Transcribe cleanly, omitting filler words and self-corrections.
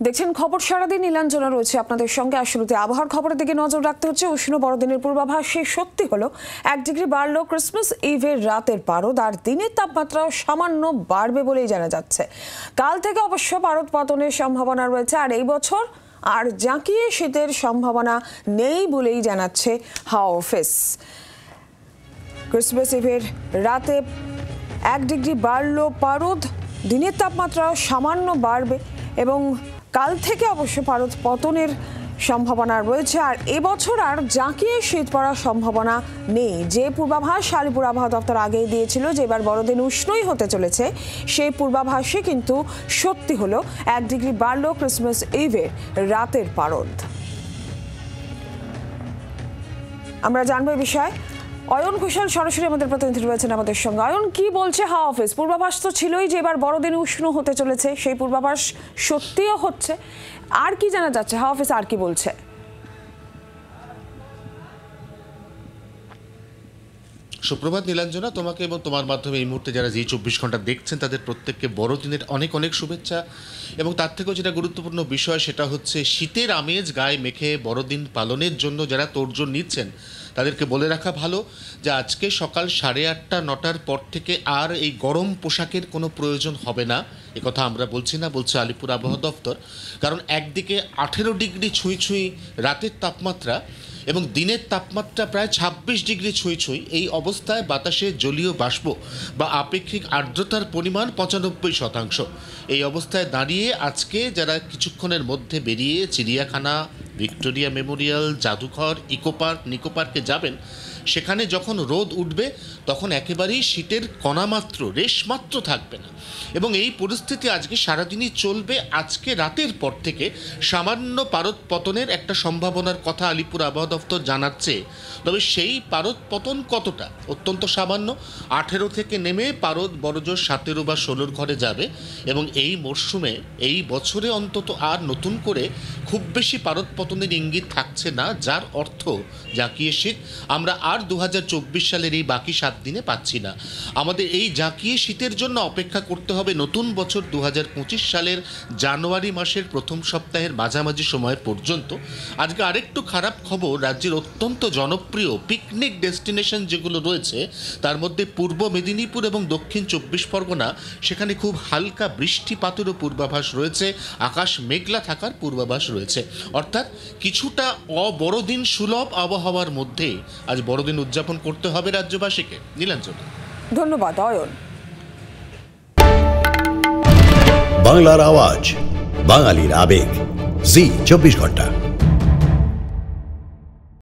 দেখছেন খবর সারাদিন। নীলাঞ্জনা রয়েছে আপনাদের সঙ্গে। শুরুতে আবহাওয়ার খবরের দিকে নজর রাখতে হচ্ছে। উষ্ণ বড়দিনের পূর্বাভাসে সত্যি হলো 1 ডিগ্রি বাড়ল ক্রিসমাস ইভের রাতের পারদ, আর দিনের তাপমাত্রা সামান্য বাড়বে বলেই জানা যাচ্ছে। কাল থেকে অবশ্য পারদ পতনের সম্ভাবনা রয়েছে, আর এই বছর আর জাঁকিয়ে শীতের সম্ভাবনা নেই বলেই জানাচ্ছে হাওয়া অফিস। ক্রিসমাস ইভের রাতে 1 ডিগ্রি বাড়ল পারদ, দিনের তাপমাত্রা সামান্য বাড়বে এবং কাল থেকে অবশ্য পারদ পতনের সম্ভাবনা রয়েছে। আর এবছর আর জাঁকিয়ে শীত পড়ার সম্ভাবনা নেই। যে পূর্বাভাস আলিপুর আবহাওয়া দপ্তর আগেই দিয়েছিল যে এবার বড়দিন উষ্ণই হতে চলেছে, সেই পূর্বাভাসে কিন্তু সত্যি হলো 1 ডিগ্রি বাড়ল ক্রিসমাস ইভের রাতের পারদ। আমরা জানবো এই বিষয়ে। অয়ন ঘোষাল সরাসরি আমাদের প্রতিনিধি রয়েছেন আমাদের সঙ্গে। অয়ন, কি বলছে হাওয়া অফিস? পূর্বাভাস তো ছিলই যে এবার বড়দিন উষ্ণ হতে চলেছে, সেই পূর্বাভাস সত্যিও হচ্ছে। আর কি জানা যাচ্ছে হাওয়া অফিস, আর কি বলছে? সুপ্রভাত নীলাঞ্জনা, তোমাকে এবং তোমার মাধ্যমে এই মুহূর্তে যারা জি24 ঘন্টা দেখছেন তাদের প্রত্যেককে বড়দিনের অনেক অনেক শুভেচ্ছা। এবং তার থেকেও যেটা গুরুত্বপূর্ণ বিষয় সেটা হচ্ছে শীতের আমেজ গায়ে মেখে বড়দিন পালনের জন্য যারা তোড়জোড় নিচ্ছেন তাদেরকে বলে রাখা ভালো যে আজকে সকাল 8:30 9টার পর থেকে আর এই গরম পোশাকের কোনো প্রয়োজন হবে না। একথা আমরা বলছি না, বলছে আলিপুর আবহাওয়া দপ্তর। কারণ একদিকে 18 ডিগ্রি ছুঁই ছুঁই রাতের তাপমাত্রা এবং দিনের তাপমাত্রা প্রায় 26 ডিগ্রি ছুঁই ছুঁই। এই অবস্থায় বাতাসে জলীয় বাষ্প বা আপেক্ষিক আর্দ্রতার পরিমাণ 95%। এই অবস্থায় দাঁড়িয়ে আজকে যারা কিছুক্ষণের মধ্যে বেরিয়ে চিড়িয়াখানা, ভিক্টোরিয়া মেমোরিয়াল, জাদুঘর, ইকো পার্ক, নিকো পার্কে যাবেন, সেখানে যখন রোদ উঠবে তখন একেবারেই শীতের কণামাত্র রেশমাত্র থাকবে না। এবং এই পরিস্থিতি আজকে সারাদিনই চলবে। আজকে রাতের পর থেকে সামান্য পারদ পতনের একটা সম্ভাবনার কথা আলিপুর আবহাওয়া দপ্তর জানাচ্ছে। তবে সেই পারদ পতন কতটা? অত্যন্ত সামান্য। 18 থেকে নেমে পারদ বড়জোর 17 বা 16 ঘরে যাবে। এবং এই মরশুমে এই বছরে অন্তত আর নতুন করে খুব বেশি পারদ পতনের ইঙ্গিত থাকছে না, যার অর্থ জাঁকিয়ে শীত আমরা আর 2024 সালের এই বাকি 7 দিনে পাচ্ছি না। আমাদের এই জাঁকিয়ে শীতের জন্য অপেক্ষা করতে হবে নতুন বছর 2025 সালের জানুয়ারি মাসের প্রথম সপ্তাহের মাঝামাঝি সময় পর্যন্ত। আজকে আরেকটু খারাপ খবর, রাজ্যের অত্যন্ত জনপ্রিয় পিকনিক ডেস্টিনেশন যেগুলো রয়েছে তার মধ্যে পূর্ব মেদিনীপুর এবং দক্ষিণ 24 পরগনা, সেখানে খুব হালকা বৃষ্টিপাতেরও পূর্বাভাস রয়েছে, আকাশ মেঘলা থাকার পূর্বাভাস রয়েছে। অর্থাৎ কিছুটা অবড়দিন সুলভ আবহাওয়ার মধ্যে আজ বড়দিন উদযাপন করতে হবে রাজ্যবাসীকে। নীলাঞ্জনা, ধন্যবাদ অয়ন। বাংলার আওয়াজ, বাঙালির আবেগ, জি24 ঘন্টা।